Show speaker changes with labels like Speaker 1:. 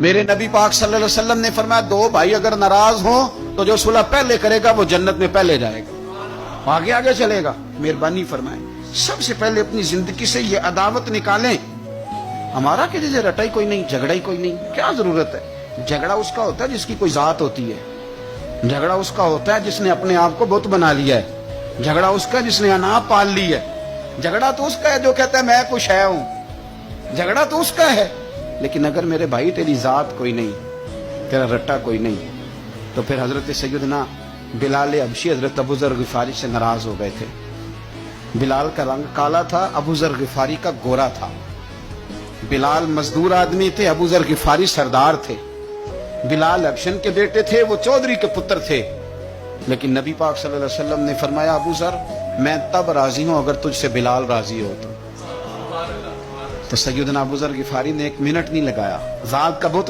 Speaker 1: میرے نبی پاک صلی اللہ علیہ وسلم نے فرمایا دو بھائی اگر ناراض ہوں تو جو صلح پہلے کرے گا وہ جنت میں پہلے جائے گا، آگے آگے چلے گا۔ مہربانی فرمائیں سب سے پہلے اپنی زندگی سے یہ عداوت نکالیں۔ ہمارا کہ جیسے رٹا ہی کوئی نہیں، جھگڑا ہی کوئی نہیں، کیا ضرورت ہے؟ جھگڑا اس کا ہوتا ہے جس کی کوئی ذات ہوتی ہے، جھگڑا اس کا ہوتا ہے جس نے اپنے آپ کو بت بنا لیا ہے، جھگڑا اس کا جس نے انا پال لی ہے، جھگڑا تو اس کا ہے جو کہتا ہے میں کچھ ہے ہوں، جھگڑا تو اس کا ہے۔ لیکن اگر میرے بھائی تیری ذات کوئی نہیں، تیرا رٹا کوئی نہیں، تو پھر حضرت سیدنا بلال حبشی حضرت ابو ذر غفاری سے ناراض ہو گئے تھے۔ بلال کا رنگ کالا تھا، ابو ذر غفاری کا گورا تھا۔ بلال مزدور آدمی تھے، ابو ذر غفاری سردار تھے۔ بلال حبشن کے بیٹے تھے، وہ چودھری کے پتر تھے۔ لیکن نبی پاک صلی اللہ علیہ وسلم نے فرمایا ابو ذر میں تب راضی ہوں اگر تجھ سے بلال راضی ہو تو سیدنا ابو ذر غفاری نے ایک منٹ نہیں لگایا، ذات کا بت